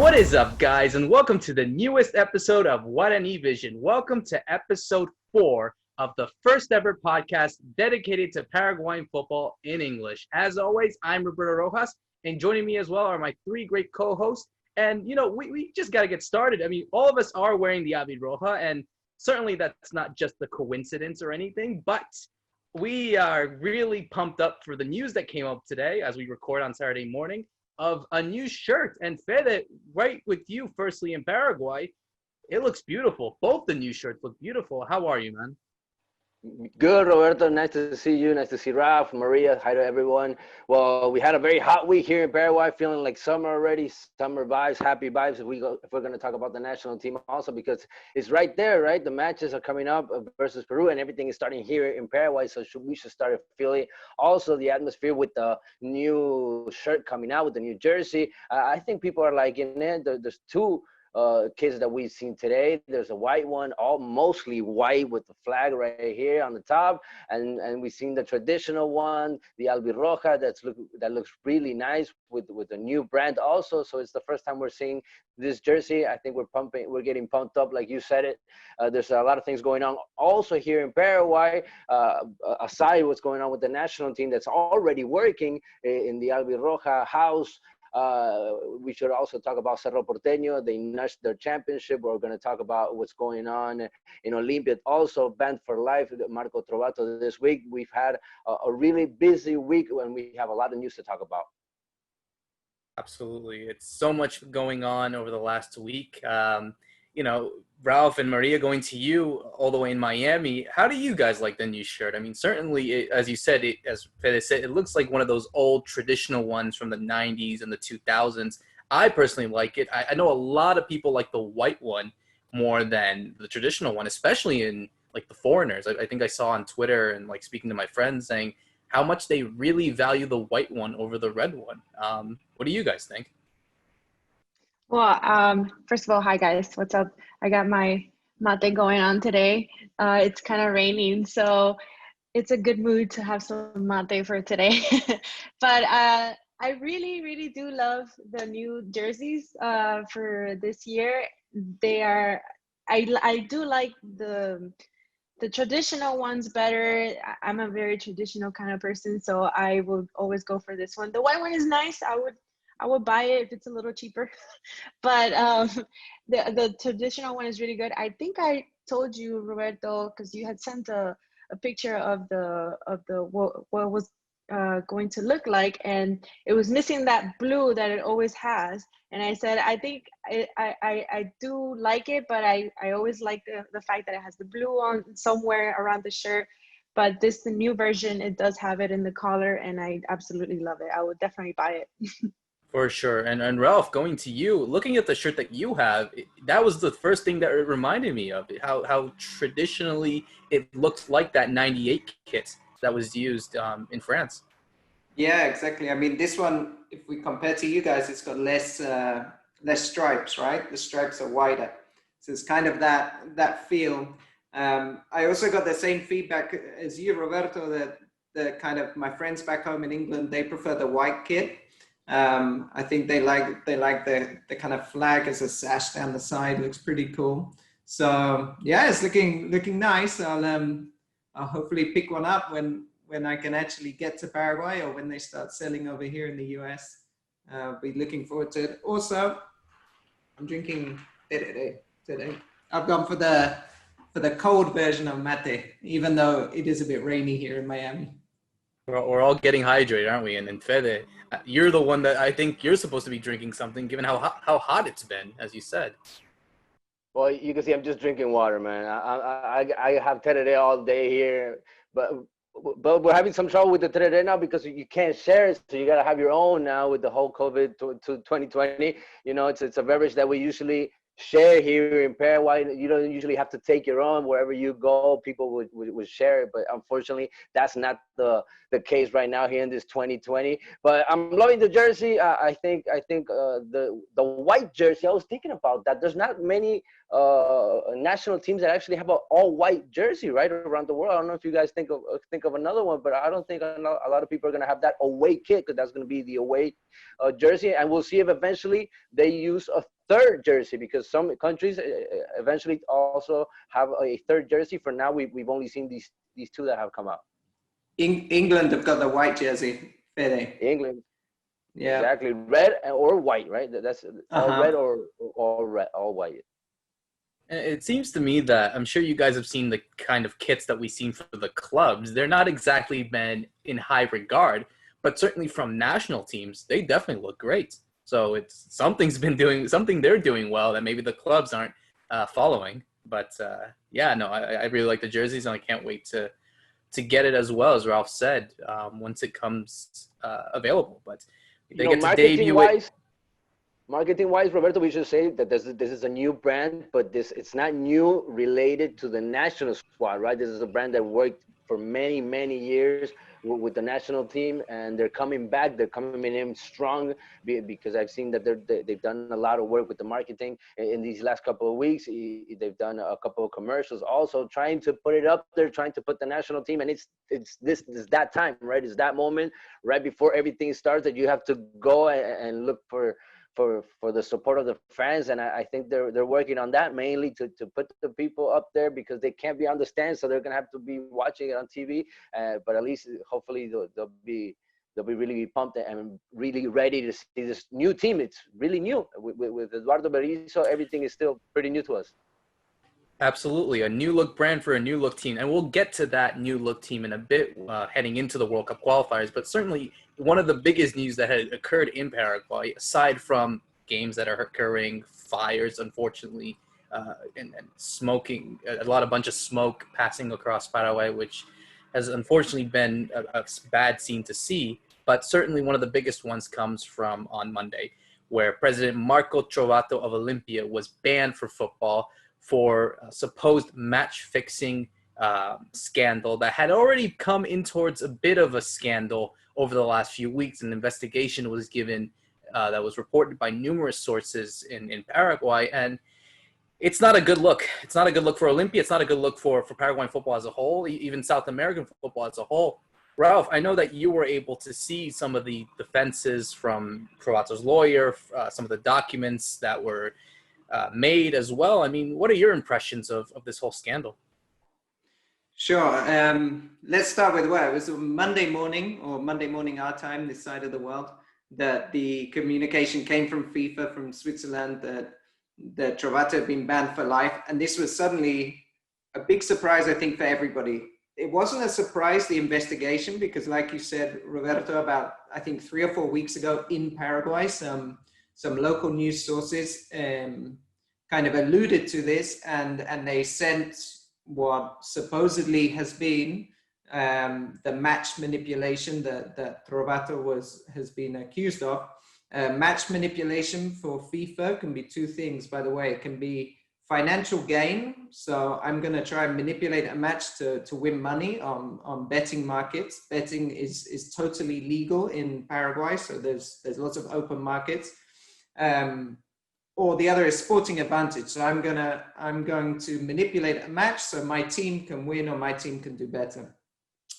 What is up, guys, and welcome to the newest episode of Guarani Vision. Welcome to episode 4 of the first ever podcast dedicated to Paraguayan football in English. As always, I'm Roberto Rojas, and joining me as well are my 3 great co-hosts. And, we just got to get started. I mean, all of us are wearing the Avi Roja, and certainly that's not just a coincidence or anything, but we are really pumped up for the news that came up today as we record on Saturday morning of a new shirt. And Fede, right with you, firstly in Paraguay, it looks beautiful. Both the new shirts look beautiful. How are you, man? Good, Roberto. Nice to see you. Nice to see Ralph, Maria. Hi to everyone. Well, we had a very hot week here in Paraguay, feeling like summer already. Summer vibes, happy vibes. If we're going to talk about the national team also, because it's right there, right? The matches are coming up versus Peru, and everything is starting here in Paraguay. So we should start feeling also the atmosphere with the new shirt coming out, with the new jersey. I think people are liking it. There's 2 cases that we've seen today. There's a white one, all mostly white with the flag right here on the top, and we've seen the traditional one, the albirroja, that looks really nice with the new brand also. So it's the first time we're seeing this jersey. I think we're getting pumped up, like you said it. There's a lot of things going on also here in Paraguay, aside what's going on with the national team that's already working in the albirroja house. We should also talk about Cerro Porteño. They notched their championship. We're going to talk about what's going on in Olympia. Also, banned for life, Marco Trovato this week. We've had a really busy week when we have a lot of news to talk about. Absolutely. It's so much going on over the last week. Ralph and Maria, going to you all the way in Miami. How do you guys like the new shirt? I mean, certainly, as you said, as Fede said, it looks like one of those old traditional ones from the 90s and the 2000s. I personally like it. I know a lot of people like the white one more than the traditional one, especially in like the foreigners. I think I saw on Twitter and like speaking to my friends saying how much they really value the white one over the red one. What do you guys think? Well, first of all, hi guys, what's up? I got my mate going on today. It's kind of raining, so it's a good mood to have some mate for today. But I really, really do love the new jerseys for this year. I do like the traditional ones better. I'm a very traditional kind of person, so I will always go for this one. The white one is nice. I would buy it if it's a little cheaper, but the traditional one is really good. I think I told you, Roberto, because you had sent a picture of what was going to look like, and it was missing that blue that it always has. And I said, I think I do like it, but I always like the fact that it has the blue on somewhere around the shirt. But the new version, it does have it in the collar, and I absolutely love it. I would definitely buy it. For sure. And Ralph, going to you, looking at the shirt that you have, that was the first thing that it reminded me of, how traditionally it looked like that 98 kit that was used in France. Yeah, exactly. I mean, this one, if we compare to you guys, it's got less stripes, right? The stripes are wider. So it's kind of that feel. I also got the same feedback as you, Roberto, that the kind of my friends back home in England, they prefer the white kit. I think they like the kind of flag as a sash down the side. Looks pretty cool. So yeah, it's looking nice. I'll hopefully pick one up when I can actually get to Paraguay, or when they start selling over here in the US. Be looking forward to it. Also, I'm drinking today. I've gone for the cold version of mate, even though it is a bit rainy here in Miami. We're all getting hydrated, aren't we? And Fede, you're the one that I think you're supposed to be drinking something, given how hot it's been, as you said. Well, you can see I'm just drinking water, man. I have tereré all day here, but we're having some trouble with the tereré now because you can't share it, so you gotta have your own now with the whole COVID to 2020. It's a beverage that we usually share here in Paraguay. You don't usually have to take your own. Wherever you go, people would share it, but unfortunately that's not the case right now here in this 2020. But I'm loving the jersey. I think the white jersey, I was thinking about that. There's not many national teams that actually have an all white jersey right around the world. I don't know if you guys think of another one, but I don't think a lot of people are going to have that away kit, because that's going to be the away jersey. And we'll see if eventually they use a third jersey, because some countries eventually also have a third jersey. For now, we've only seen these two that have come out. England have got the white jersey. Fede. England. Yeah. Exactly. Red or white, right? That's all red or all white. It seems to me that I'm sure you guys have seen the kind of kits that we've seen for the clubs. They're not exactly been in high regard, but certainly from national teams, they definitely look great. So it's something they're doing well that maybe the clubs aren't following. But I really like the jerseys, and I can't wait to get it as well, as Ralph said, once it comes available. But they get to debut it. Marketing-wise, Roberto, we should say that this is a new brand, but it's not new related to the national squad, right? This is a brand that worked for many, many years with the national team, and they're coming back. They're coming in strong because I've seen that they've done a lot of work with the marketing in these last couple of weeks. They've done a couple of commercials, also trying to put it up there, trying to put the national team, and it's that time, right? It's that moment right before everything starts that you have to go and look for the support of the fans, and I think they're working on that mainly to put the people up there because they can't be on the stand, so they're gonna have to be watching it on TV. But at least hopefully they'll be really pumped and really ready to see this new team. It's really new with Eduardo Berizzo. Everything is still pretty new to us. Absolutely, a new look brand for a new look team, and we'll get to that new look team in a bit heading into the World Cup qualifiers. But certainly, one of the biggest news that had occurred in Paraguay, aside from games that are occurring, fires, unfortunately, and smoking, a bunch of smoke passing across Paraguay, which has unfortunately been a bad scene to see. But certainly, one of the biggest ones comes from on Monday, where President Marco Trovato of Olimpia was banned for football for a supposed match-fixing scandal that had already come in towards a bit of a scandal over the last few weeks. An investigation was given that was reported by numerous sources in Paraguay, and it's not a good look. It's not a good look for Olimpia. It's not a good look for Paraguayan football as a whole, even South American football as a whole. Ralph, I know that you were able to see some of the defenses from Trovato's lawyer, some of the documents that were made as well. I mean, what are your impressions of this whole scandal? Sure. Let's start with it was Monday morning our time, this side of the world, that the communication came from FIFA, from Switzerland, that Trovato had been banned for life. And this was suddenly a big surprise, I think, for everybody. It wasn't a surprise, the investigation, because like you said, Roberto, about, I think 3 or 4 weeks ago in Paraguay, some local news sources kind of alluded to this, and they sent what supposedly has been the match manipulation that Trovato has been accused of. Match manipulation for FIFA can be two things, by the way. It can be financial gain. So I'm going to try and manipulate a match to win money on betting markets. Betting is totally legal in Paraguay, so there's lots of open markets. Or the other is sporting advantage. So I'm going to manipulate a match so my team can win or my team can do better.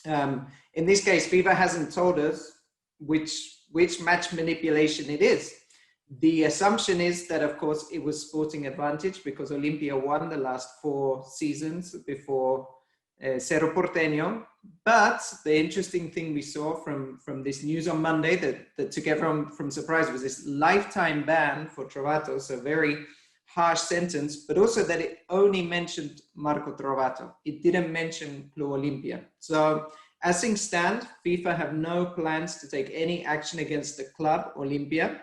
In this case, FIFA hasn't told us which match manipulation it is. The assumption is that, of course, it was sporting advantage because Olimpia won the last 4 seasons before Cerro Porteño. But the interesting thing we saw from this news on Monday that took everyone from surprise was this lifetime ban for Trovato, so very harsh sentence, but also that it only mentioned Marco Trovato. It didn't mention Club Olimpia. So as things stand, FIFA have no plans to take any action against the club Olimpia.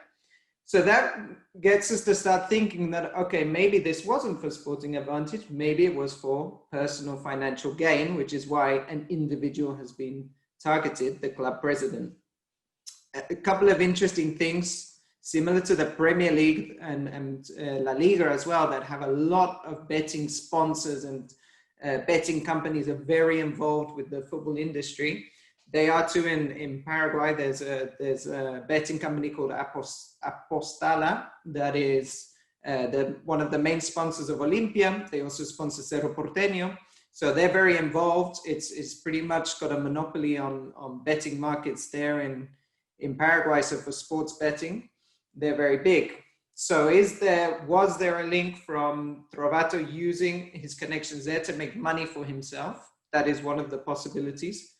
So that gets us to start thinking that, okay, maybe this wasn't for sporting advantage. Maybe it was for personal financial gain, which is why an individual has been targeted, the club president. A couple of interesting things, similar to the Premier League and La Liga as well, that have a lot of betting sponsors and betting companies are very involved with the football industry. They are too in Paraguay. There's a betting company called Apostala that is one of the main sponsors of Olimpia. They also sponsor Cerro Porteño. So they're very involved. It's pretty much got a monopoly on betting markets there in Paraguay. So for sports betting, they're very big. So was there a link from Trovato using his connections there to make money for himself? That is one of the possibilities.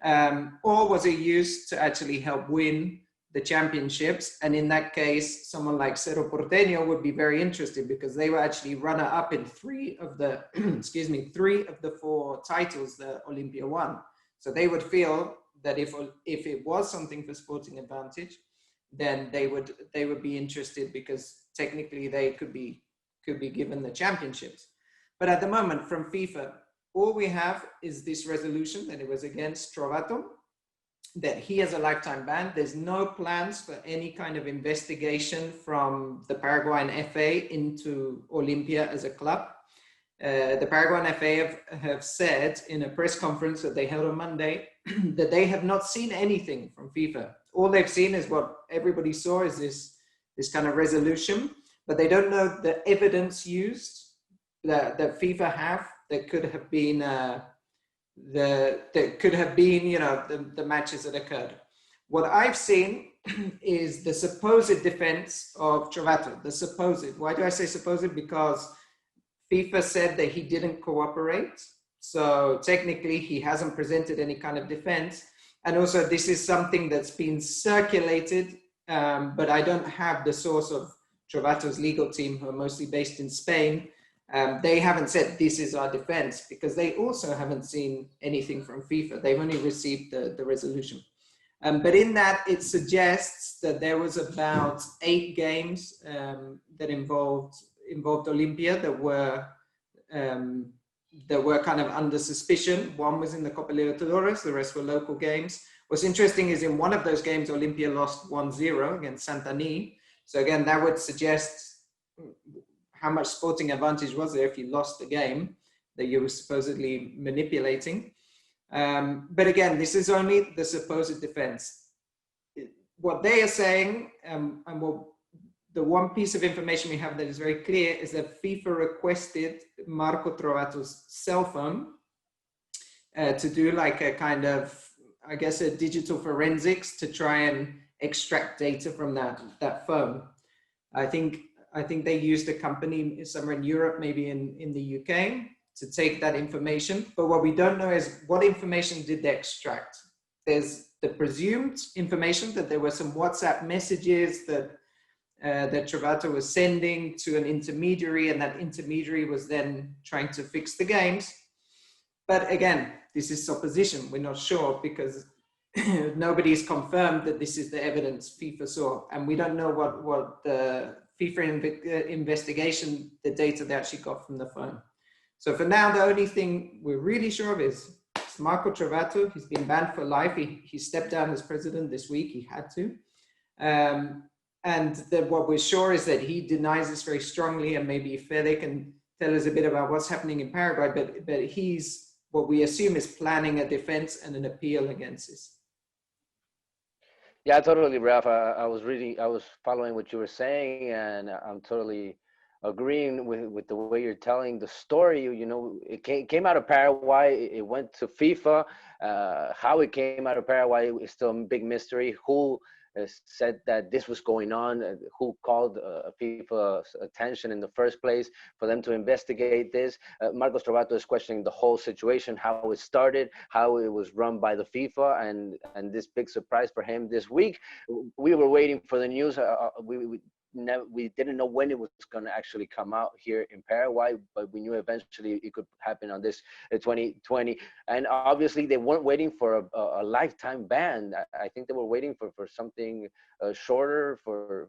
Or was it used to actually help win the championships? And in that case, someone like Cerro Porteño would be very interested because they were actually runner-up in three of the, three of the four titles that Olimpia won. So they would feel that if it was something for sporting advantage, then they would be interested because technically they could be given the championships. But at the moment, from FIFA, all we have is this resolution that it was against Trovato, that he has a lifetime ban. There's no plans for any kind of investigation from the Paraguayan FA into Olimpia as a club. The Paraguayan FA have said in a press conference that they held on Monday that they have not seen anything from FIFA. All they've seen is what everybody saw is this kind of resolution, but they don't know the evidence used that FIFA have that could have been the matches that occurred. What I've seen is the supposed defense of Trovato. The supposed. Why do I say supposed? Because FIFA said that he didn't cooperate. So technically he hasn't presented any kind of defense. And also this is something that's been circulated, but I don't have the source of Trovato's legal team, who are mostly based in Spain. They haven't said this is our defense because they also haven't seen anything from FIFA. They've only received the resolution. But in that, it suggests that there was about 8 games that involved Olimpia that were kind of under suspicion. One was in the Copa Libertadores, the rest were local games. What's interesting is in one of those games, Olimpia lost 1-0 against Santani. So again, that would suggest how much sporting advantage was there if you lost the game that you were supposedly manipulating. But again, this is only the supposed defense. What they are saying, and what the one piece of information we have that is very clear is that FIFA requested Marco Trovato's cell phone to do like a kind of, I guess, a digital forensics to try and extract data from that phone. I think they used a company somewhere in Europe, maybe in the UK, to take that information. But what we don't know is what information did they extract. There's the presumed information that there were some WhatsApp messages that Trovato was sending to an intermediary, and that intermediary was then trying to fix the games. But again, this is supposition. We're not sure because nobody's confirmed that this is the evidence FIFA saw. And we don't know what the FIFA investigation, the data they actually got from the phone. So for now, the only thing we're really sure of is Marco Trovato. He's been banned for life. He stepped down as president this week. He had to. And what we're sure is that he denies this very strongly, and maybe Fede can tell us a bit about what's happening in Paraguay, but he's, what we assume is planning a defense and an appeal against this. Yeah, totally, Ralph. I was following what you were saying, and I'm totally agreeing with the way you're telling the story. You know, it came out of Paraguay, it went to FIFA. How it came out of Paraguay is still a big mystery. Who said that this was going on, who called FIFA's attention in the first place for them to investigate this. Marcos Trovato is questioning the whole situation, how it started, how it was run by the FIFA, and this big surprise for him this week. We were waiting for the news. We didn't know when it was going to actually come out here in Paraguay, but we knew eventually it could happen on this 2020. And obviously they weren't waiting for a lifetime ban. I think they were waiting for something shorter, for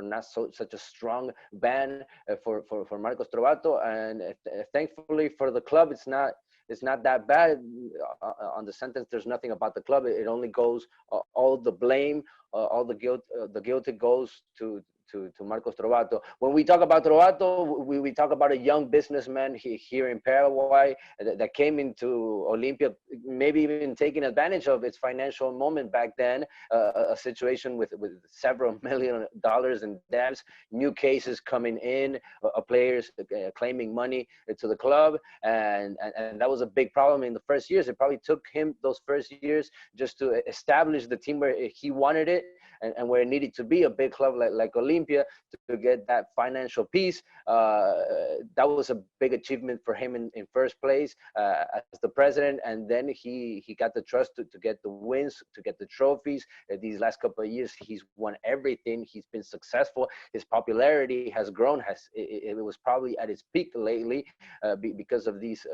not such a strong ban for Marcos Trovato. And thankfully for the club, it's not that bad. On the sentence, there's nothing about the club. It only goes, all the blame, all the guilt goes to Marcos Trovato. When we talk about Trovato, we talk about a young businessman here in Paraguay that came into Olimpia, maybe even taking advantage of its financial moment back then, a situation with several $1 million in debts, new cases coming in, players claiming money to the club, and that was a big problem in the first years. It probably took him those first years just to establish the team where he wanted it and where it needed to be, a big club like Olimpia. Olympia to get that financial piece. That was a big achievement for him in first place as the president, and then he got the trust to get the wins, to get the trophies. These last couple of years, he's won everything. He's been successful. His popularity has grown. It was probably at its peak lately because of these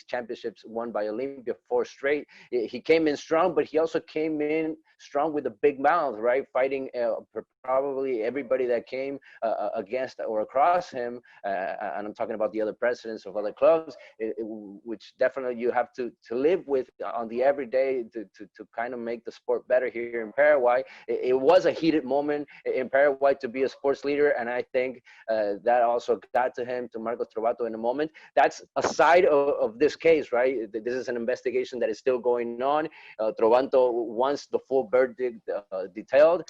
championships won by Olympia, 4 straight. He came in strong, but he also came in strong with a big mouth, right? Fighting probably everybody that came against or across him, and I'm talking about the other presidents of other clubs, which definitely you have to live with on the everyday to kind of make the sport better here in Paraguay. It was a heated moment in Paraguay to be a sports leader, and I think that also got to him, to Marcos Trovato in a moment. That's a side of this case, right? This is an investigation that is still going on. Trovato wants the full verdict detailed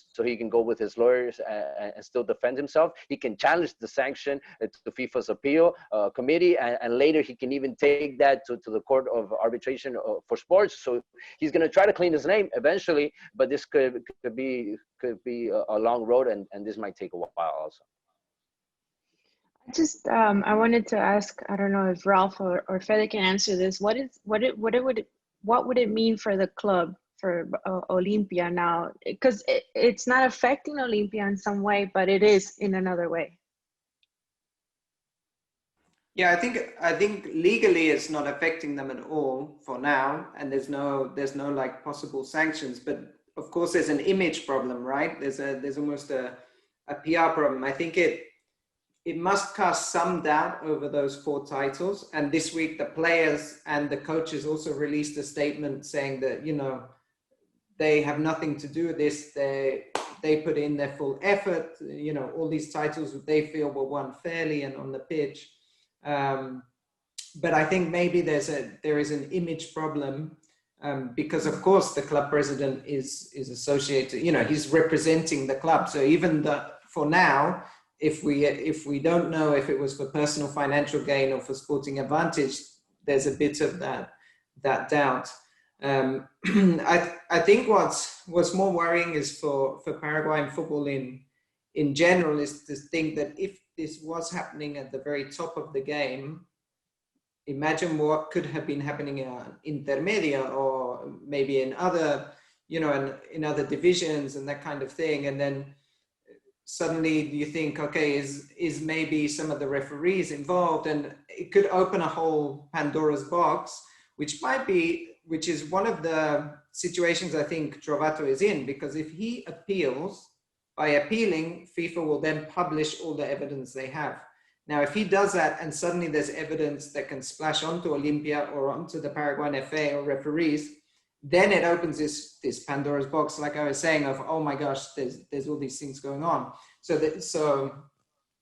so he can go with his lawyers and still defend himself. He can challenge the sanction to FIFA's appeal committee, and later he can even take that to the Court of Arbitration for Sports. So he's going to try to clean his name eventually, but this could be a long road, and this might take a while also. I wanted to ask, I don't know if Ralph or Fede can answer this. What would it mean for the club, for Olympia now? Because it's not affecting Olympia in some way, but it is in another way. Yeah, I think legally it's not affecting them at all for now, and there's no like possible sanctions. But of course, there's an image problem, right? There's almost a PR problem. I think it must cast some doubt over those 4 titles. And this week, the players and the coaches also released a statement saying that, you know, they have nothing to do with this. They put in their full effort. You know, all these titles they feel were won fairly and on the pitch. But I think maybe there is an image problem because, of course, the club president is associated. You know, he's representing the club. So even for now, if we don't know if it was for personal financial gain or for sporting advantage, there's a bit of that doubt. I think what's more worrying is for Paraguayan football in general is to think that if this was happening at the very top of the game, imagine what could have been happening in Intermedia or maybe in other, you know, in other divisions and that kind of thing. And then suddenly you think, okay, is maybe some of the referees involved, and it could open a whole Pandora's box, which is one of the situations I think Trovato is in, because if he appeals, by appealing, FIFA will then publish all the evidence they have. Now, if he does that and suddenly there's evidence that can splash onto Olympia or onto the Paraguayan FA or referees, then it opens this Pandora's box, like I was saying, of, oh my gosh, there's all these things going on. So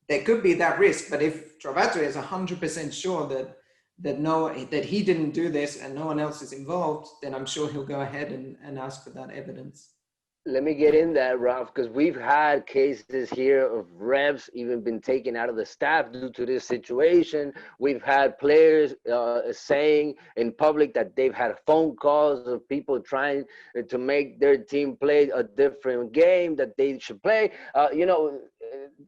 there could be that risk. But if Trovato is 100% sure that he didn't do this and no one else is involved, then I'm sure he'll go ahead and ask for that evidence. Let me get in that, Ralph, because we've had cases here of refs even been taken out of the staff due to this situation. We've had players saying in public that they've had phone calls of people trying to make their team play a different game that they should play.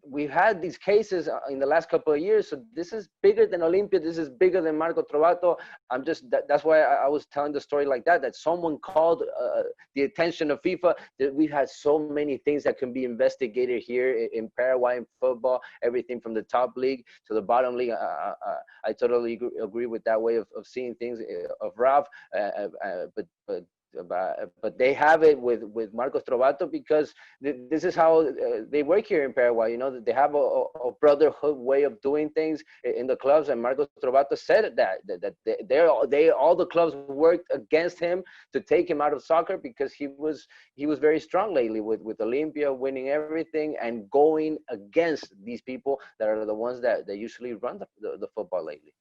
We've had these cases in the last couple of years. So this is bigger than Olympia. This is bigger than Marco Trovato. That's why I was telling the story like that someone called the attention of FIFA. That we've had so many things that can be investigated here in Paraguayan football, everything from the top league to the bottom league. I totally agree with that way of seeing things of Ralph, but they have it with Marcos Trovato because this is how they work here in Paraguay. You know, they have a brotherhood way of doing things in the clubs, and Marcos Trovato said that all the clubs worked against him to take him out of soccer because he was very strong lately with Olympia winning everything and going against these people that are the ones that usually run the football lately.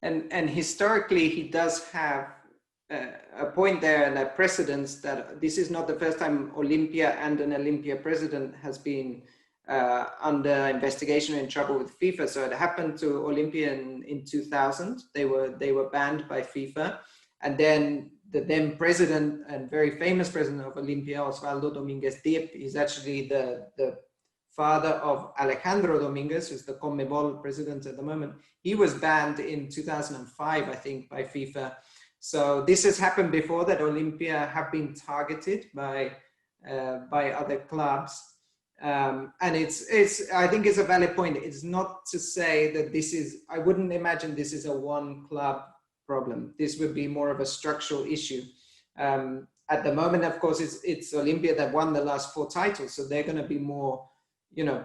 And historically, he does have a point there and a precedence that this is not the first time Olympia and an Olympia president has been under investigation and in trouble with FIFA. So it happened to Olympia in 2000. They were banned by FIFA, and then the then president and very famous president of Olympia, Osvaldo Dominguez Diep, is actually the father of Alejandro Dominguez, who's the CONMEBOL president at the moment. He was banned in 2005, I think, by FIFA. So this has happened before, that Olympia have been targeted by other clubs. And I think it's a valid point. It's not to say that I wouldn't imagine this is a one club problem. This would be more of a structural issue. At the moment, of course, it's Olympia that won the last 4 titles. So they're going to be more,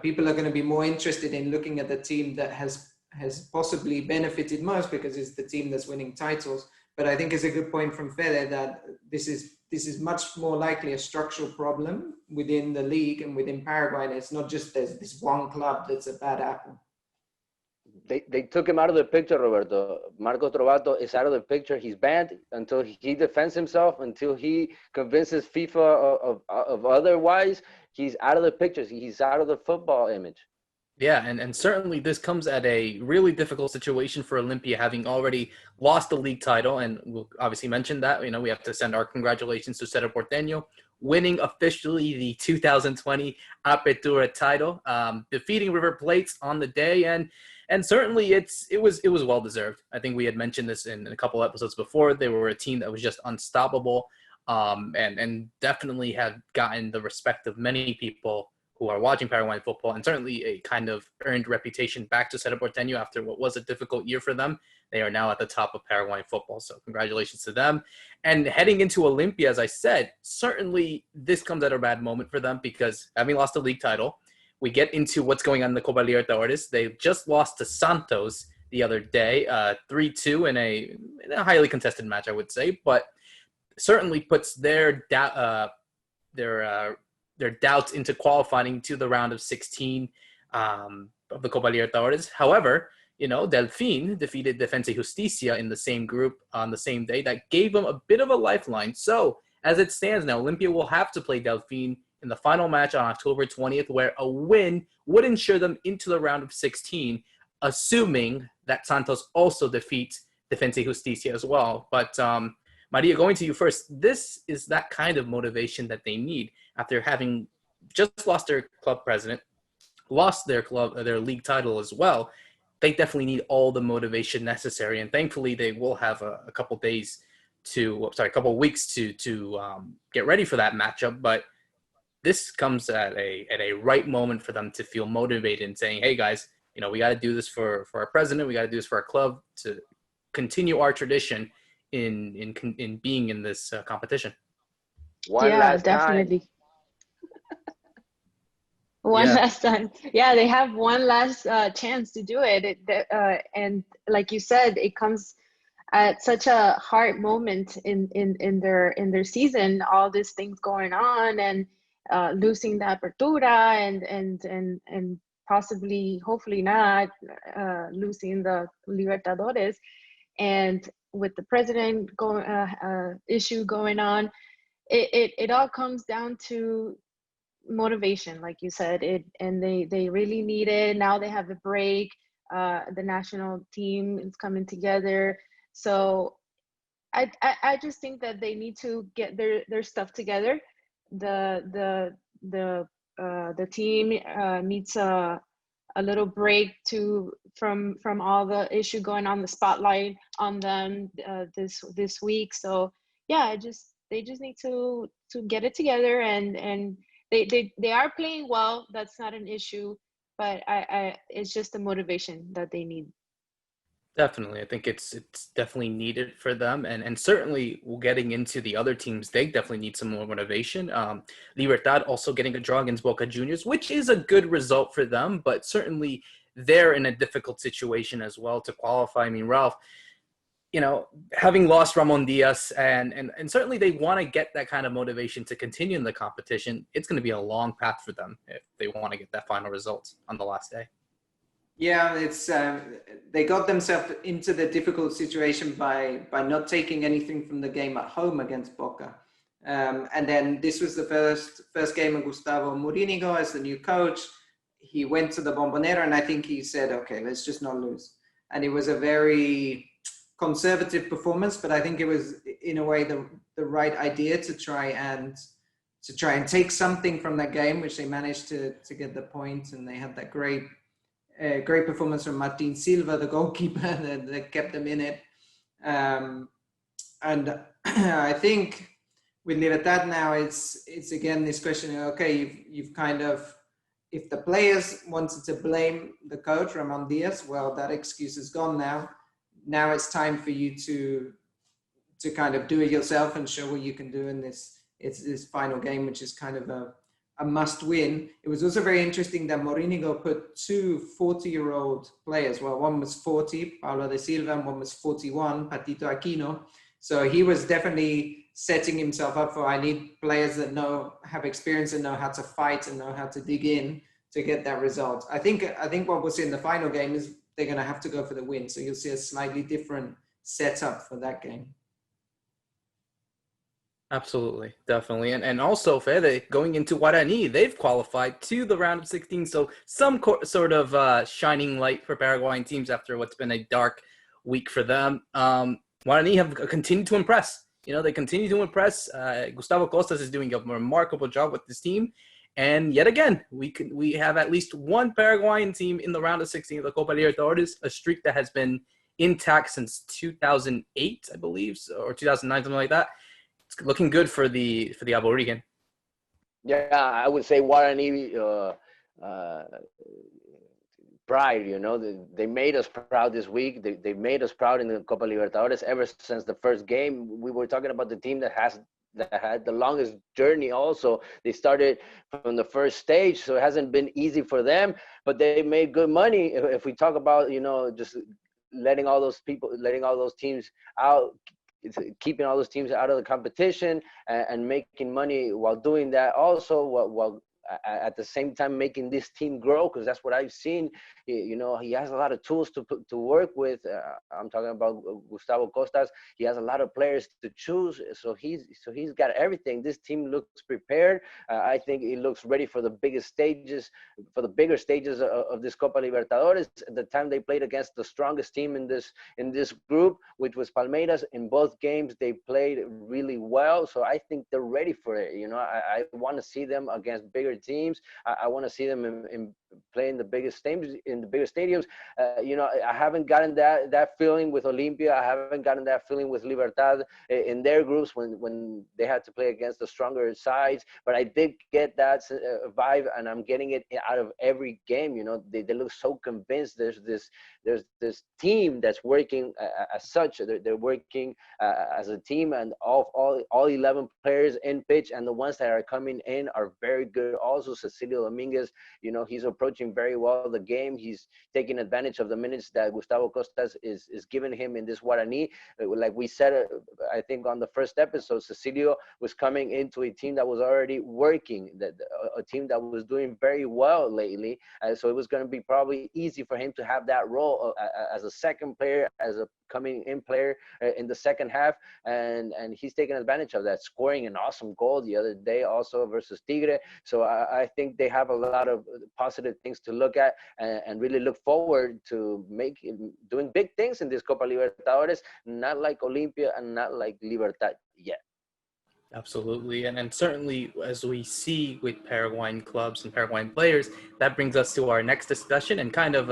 people are going to be more interested in looking at the team that has possibly benefited most, because it's the team that's winning titles. But I think it's a good point from Fede that this is much more likely a structural problem within the league and within Paraguay. And it's not just there's this one club that's a bad apple. They took him out of the picture, Roberto. Marco Trovato is out of the picture. He's banned until he defends himself, until he convinces FIFA of otherwise. He's out of the pictures. He's out of the football image. Yeah, and certainly this comes at a really difficult situation for Olympia, having already lost the league title. And we'll obviously mention that. We have to send our congratulations to Cerro Porteño, winning officially the 2020 Apertura title, defeating River Plate on the day. And certainly it was well deserved. I think we had mentioned this in a couple episodes before. They were a team that was just unstoppable, and definitely have gotten the respect of many people who are watching Paraguayan football, and certainly a kind of earned reputation back to Cerro Porteño after what was a difficult year for them. They are now at the top of Paraguayan football, so congratulations to them. And heading into Olympia, as I said, certainly this comes at a bad moment for them, because having lost the league title, we get into what's going on in the Copa Libertadores. They just lost to Santos the other day, 3-2 in a highly contested match, I would say, but certainly puts their doubts into qualifying to the round of 16 of the Copa Libertadores. However, Delfín defeated Defensa y Justicia in the same group on the same day. That gave them a bit of a lifeline. So as it stands now, Olympia will have to play Delfín in the final match on October 20th, where a win would ensure them into the round of 16, assuming that Santos also defeats Defensa y Justicia as well. But Maria, going to you first, this is that kind of motivation that they need after having just lost their club president, lost their league title as well. They definitely need all the motivation necessary, and thankfully they will have a couple weeks to get ready for that matchup. But this comes at a right moment for them to feel motivated and saying, "Hey guys, we got to do this for our president. We got to do this for our club to continue our tradition in being in this competition." Definitely. Last time. Yeah, they have one last chance to do it. And like you said, it comes at such a hard moment in their season. All these things going on, and losing the Apertura, and possibly, hopefully not, losing the Libertadores, and with the president issue going on, it all comes down to motivation, like you said. And they really need it. Now they have a break. The national team is coming together. So I just think that they need to get their stuff together. The team needs a little break from all the issue going on, the spotlight on them this week. So yeah, they just need to get it together, and they are playing well. That's not an issue, but it's just the motivation that they need. Definitely. I think it's definitely needed for them. And certainly getting into the other teams, they definitely need some more motivation. Libertad also getting a draw against Boca Juniors, which is a good result for them, but certainly they're in a difficult situation as well to qualify. I mean, Ralph, having lost Ramon Diaz, and certainly they want to get that kind of motivation to continue in the competition. It's going to be a long path for them if they want to get that final result on the last day. Yeah, it's they got themselves into the difficult situation by not taking anything from the game at home against Boca, and then this was the first game of Gustavo Murínigo as the new coach. He went to the Bombonera, and I think he said, "Okay, let's just not lose." And it was a very conservative performance, but I think it was in a way the right idea to try and try and take something from that game, which they managed to get the point, and they had that great performance from Martin Silva, the goalkeeper, that kept them in it. And I think with Libertad now, it's again this question of, okay, you've kind of, if the players wanted to blame the coach, Ramon Diaz, well, that excuse is gone now. Now it's time for you to kind of do it yourself and show what you can do in this final game, which is kind of a must win. It was also very interesting that Morínigo put two 40-year-old players. Well, one was 40, Paulo de Silva, and one was 41, Patito Aquino. So he was definitely setting himself up for, I need players that have experience and know how to fight and know how to dig in to get that result. I think what we'll see in the final game is they're going to have to go for the win. So you'll see a slightly different setup for that game. Absolutely, definitely. And also, Fede, going into Guarani, they've qualified to the round of 16. So some sort of shining light for Paraguayan teams after what's been a dark week for them. Guarani have continued to impress. They continue to impress. Gustavo Costas is doing a remarkable job with this team. And yet again, we have at least one Paraguayan team in the round of 16 of the Copa Libertadores, a streak that has been intact since 2008, I believe, or 2009, something like that. It's looking good for the Aborigen. Yeah, I would say Guarani pride, they made us proud this week. They made us proud in the Copa Libertadores ever since the first game. We were talking about the team that had the longest journey also. They started from the first stage, so it hasn't been easy for them, but they made good money. If we talk about, just letting all those teams out, keeping all those teams out of the competition and making money while doing that also, while at the same time making this team grow, because that's what I've seen. He has a lot of tools to work with. I'm talking about Gustavo Costas. He has a lot of players to choose, so he's got everything. This team looks prepared. I think it looks ready for the bigger stages of this Copa Libertadores. At the time they played against the strongest team in this group, which was Palmeiras. In both games they played really well, so I think they're ready for it. I want to see them against bigger teams. I want to see them in playing the biggest stadiums. I haven't gotten that feeling with Olimpia. I haven't gotten that feeling with Libertad in their groups when they had to play against the stronger sides. But I did get that vibe, and I'm getting it out of every game. They look so convinced. There's this team that's working as such. They're working as a team, and all 11 players in pitch, and the ones that are coming in are very good. Also, Cecilio Dominguez, he's approaching very well the game. He's taking advantage of the minutes that Gustavo Costas is giving him in this Guarani. Like we said, I think on the first episode, Cecilio was coming into a team that was already working, a team that was doing very well lately. So it was going to be probably easy for him to have that role as a second player, as a coming in player in the second half, and he's taking advantage of that, scoring an awesome goal the other day also versus Tigre. So I think they have a lot of positive things to look at and really look forward to doing big things in this Copa Libertadores, not like Olimpia and not like Libertad yet. Absolutely. And certainly, as we see with Paraguayan clubs and Paraguayan players, that brings us to our next discussion and kind of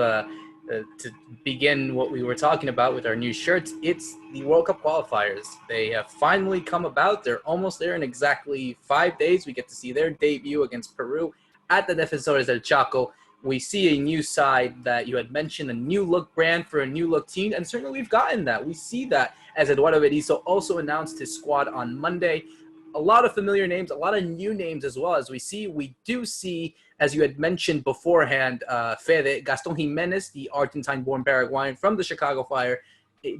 to begin what we were talking about with our new shirts. It's the World Cup qualifiers. They have finally come about. They're almost there in exactly 5 days. We get to see their debut against Peru at the Defensores del Chaco. We see a new side that you had mentioned, a new look brand for a new look team, and certainly we've gotten that. We see that as Eduardo Berizzo also announced his squad on Monday. A lot of familiar names, a lot of new names as well. As we do see, as you had mentioned beforehand, Fede, Gaston Jimenez, the Argentine-born Paraguayan from the Chicago Fire,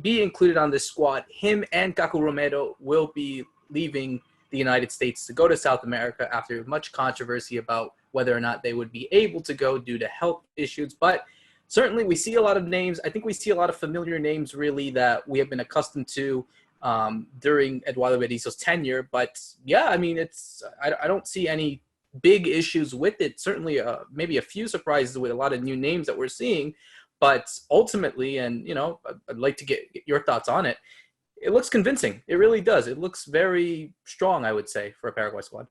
be included on this squad. Him and Caco Romero will be leaving the United States to go to South America after much controversy about whether or not they would be able to go due to health issues. But certainly we see a lot of names. I think we see a lot of familiar names, really, that we have been accustomed to during Eduardo Berizzo's tenure. But yeah, I mean, I don't see any big issues with it. Certainly maybe a few surprises with a lot of new names that we're seeing, but ultimately, and I'd like to get your thoughts on it. It looks convincing. It really does. It looks very strong, I would say, for a Paraguay squad.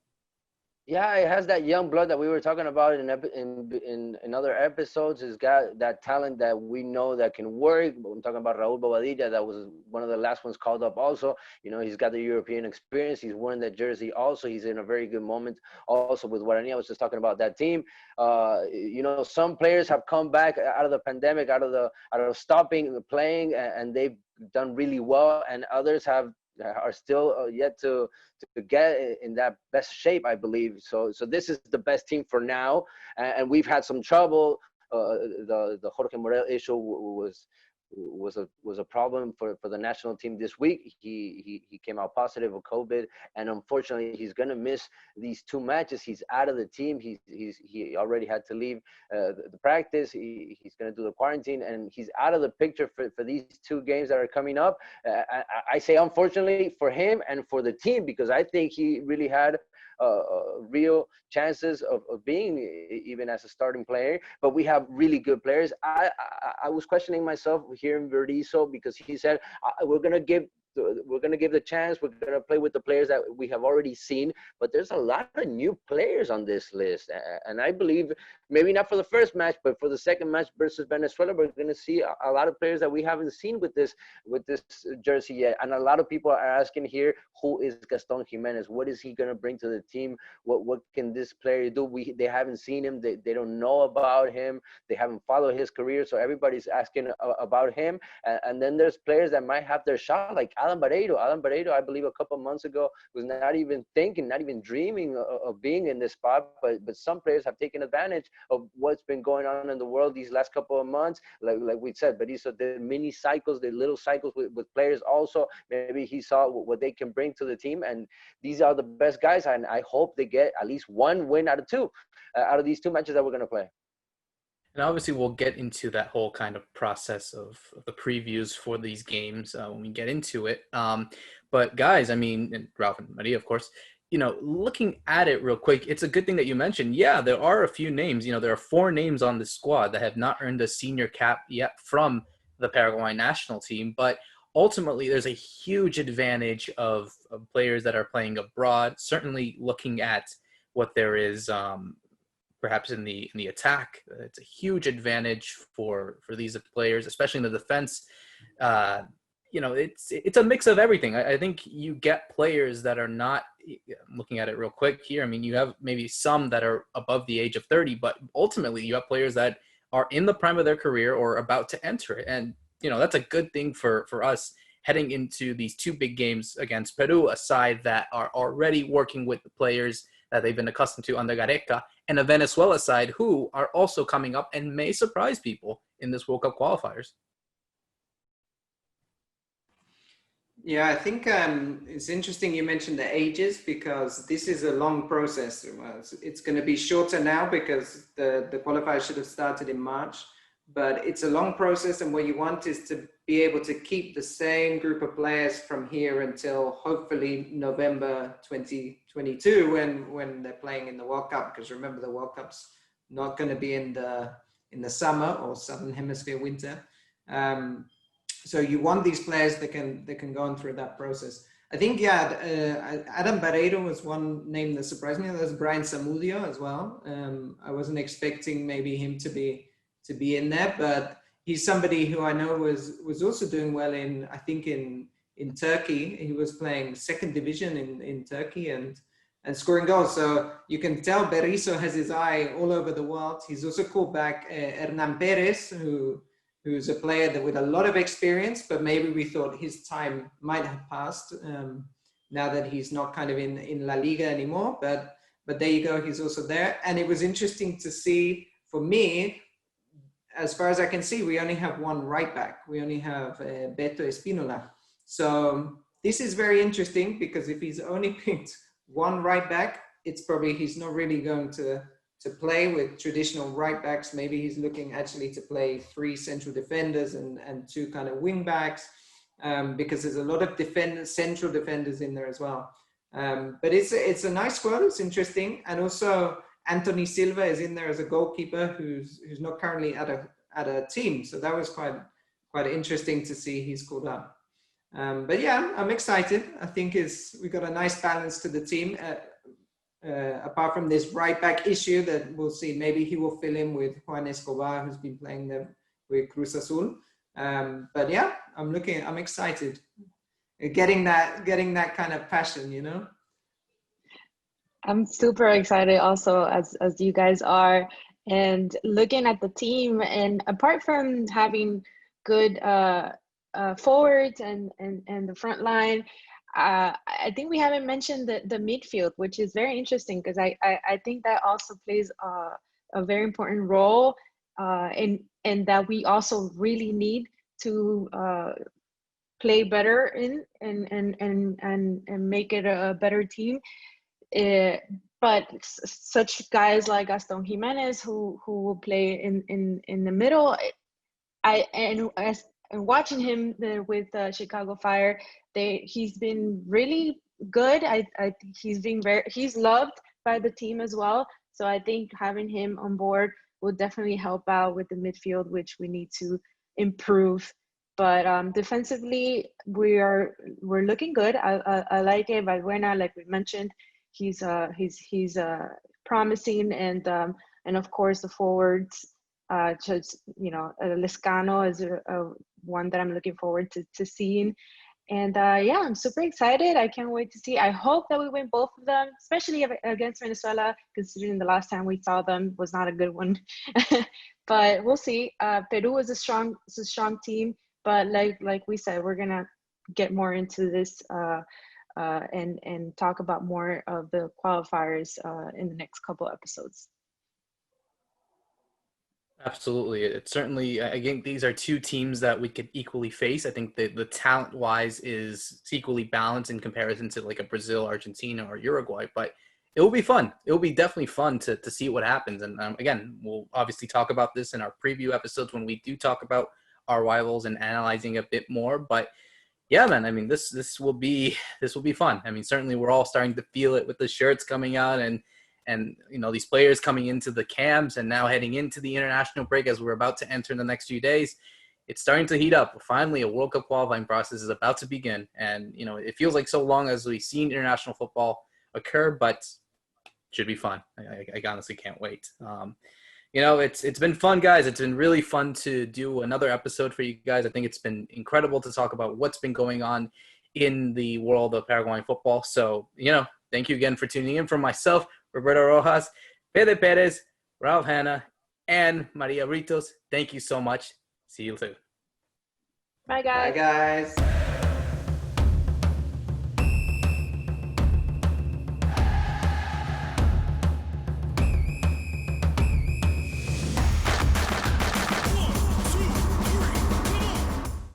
Yeah, it has that young blood that we were talking about in other episodes. It's got that talent that we know that can work. I'm talking about Raúl Bobadilla, that was one of the last ones called up also. You know, he's got the European experience. He's worn that jersey also. He's in a very good moment also with Guarani. I was just talking about that team. You know, some players have come back out of the pandemic, out of stopping playing, and they've done really well, and others are still yet to get in that best shape, I believe. So this is the best team for now, and we've had some trouble. The Jorge Morel issue was a problem for the national team this week. He came out positive with COVID, and unfortunately, he's gonna miss these 2 matches. He's out of the team. He already had to leave the practice. He's gonna do the quarantine, and he's out of the picture for these 2 games that are coming up. I say unfortunately for him and for the team, because I think he really had real chances of being even as a starting player. But we have really good players. I was questioning myself here in Berizzo, because he said we're gonna give the chance. We're gonna play with the players that we have already seen. But there's a lot of new players on this list, and I believe maybe not for the first match, but for the second match versus Venezuela, we're gonna see a lot of players that we haven't seen with this jersey yet. And a lot of people are asking here, who is Gaston Jimenez? What is he gonna bring to the team? What can this player do? They haven't seen him. They don't know about him. They haven't followed his career. So everybody's asking about him. And then there's players that might have their shot, like Alan Barreiro. Alan Barreiro, I believe a couple months ago, was not even thinking, not even dreaming of being in this spot. But some players have taken advantage of what's been going on in the world these last couple of months. Like we said, Berizzo did mini cycles, the little cycles with players also. Maybe he saw what they can bring to the team. And these are the best guys. And I hope they get at least 1 win out of 2 out of these 2 matches that we're going to play. And obviously, we'll get into that whole kind of process of the previews for these games when we get into it. But guys, I mean, and Ralph and Maria, of course, you know, looking at it real quick, it's a good thing that you mentioned. Yeah, there are a few names. You know, there are 4 names on the squad that have not earned a senior cap yet from the Paraguayan national team. But ultimately, there's a huge advantage of players that are playing abroad. Certainly, looking at what there is perhaps in the attack, it's a huge advantage for these players, especially in the defense. You know, it's a mix of everything. I think you get players that are not, I'm looking at it real quick here. I mean, you have maybe some that are above the age of 30, but ultimately you have players that are in the prime of their career or about to enter it. And, you know, that's a good thing for us heading into these 2 big games against Peru, a side that are already working with the players that they've been accustomed to under Gareca, and a Venezuela side who are also coming up and may surprise people in this World Cup qualifiers. Yeah, I think it's interesting you mentioned the ages, because this is a long process. It's going to be shorter now because the qualifiers should have started in March, but it's a long process, and what you want is to be able to keep the same group of players from here until hopefully November 2022 when they're playing in the World Cup, because remember, the World Cup's not going to be in the summer or Southern Hemisphere winter. So you want these players that can go on through that process. I think, Adam Barreiro was one name that surprised me. There's Brian Samudio as well. I wasn't expecting maybe him to be in there, but he's somebody who I know was also doing well in Turkey. He was playing 2nd division in Turkey and scoring goals. So you can tell Berizzo has his eye all over the world. He's also called back Hernan Perez, who's a player with a lot of experience, but maybe we thought his time might have passed now that he's not kind of in La Liga anymore. But there you go, he's also there. And it was interesting to see, for me, as far as I can see, we only have 1 right back. We only have Beto Espinola. So this is very interesting, because if he's only picked 1 right back, it's probably he's not really going to play with traditional right backs. Maybe he's looking actually to play 3 central defenders and 2 kind of wing backs, because there's a lot of central defenders in there as well. But it's a nice squad. It's interesting. And also Anthony Silva is in there as a goalkeeper who's not currently at a team. So that was quite interesting to see he's called up. But yeah, I'm excited. I think we got a nice balance to the team. apart from this right back issue that we'll see. Maybe he will fill in with Juan Escobar, who's been playing there with Cruz Azul. But yeah, I'm excited. Getting that kind of passion, you know. I'm super excited also as you guys are, and looking at the team, and apart from having good forwards and the front line, I think we haven't mentioned the midfield, which is very interesting because I think that also plays a very important role, and that we also really need to play better in and make it a better team. But such guys like Gaston Jimenez who will play in the middle, and watching him with Chicago Fire, he's been really good. I think he's loved by the team as well. So I think having him on board will definitely help out with the midfield, which we need to improve. But defensively, we're looking good. I like it. Valbuena, like we mentioned, he's promising, and of course the forwards, just Lescano is a one that I'm looking forward to seeing. And yeah, I'm super excited. I can't wait to see. I hope that we win both of them, especially against Venezuela, considering the last time we saw them was not a good one. But we'll see. Peru is a strong team, but like we said, we're gonna get more into this and talk about more of the qualifiers in the next couple episodes. Absolutely. It's certainly, again, these are two teams that we could equally face. I think the talent-wise is equally balanced in comparison to like a Brazil, Argentina, or Uruguay. But it will be fun. It will be definitely fun to see what happens. And again, we'll obviously talk about this in our preview episodes when we do talk about our rivals and analyzing a bit more. But yeah, man, I mean, this will be fun. I mean, certainly we're all starting to feel it with the shirts coming out and these players coming into the camps and now heading into the international break as we're about to enter in the next few days. It's starting to heat up. Finally, a World Cup qualifying process is about to begin. And, it feels like so long as we've seen international football occur, but it should be fun. I honestly can't wait. It's been fun, guys. It's been really fun to do another episode for you guys. I think it's been incredible to talk about what's been going on in the world of Paraguayan football. So, thank you again for tuning in. From myself, Roberto Rojas, Fede Perez, Ralph Hanna, and Maria Britos, thank you so much. See you soon. Bye, guys. Bye, guys.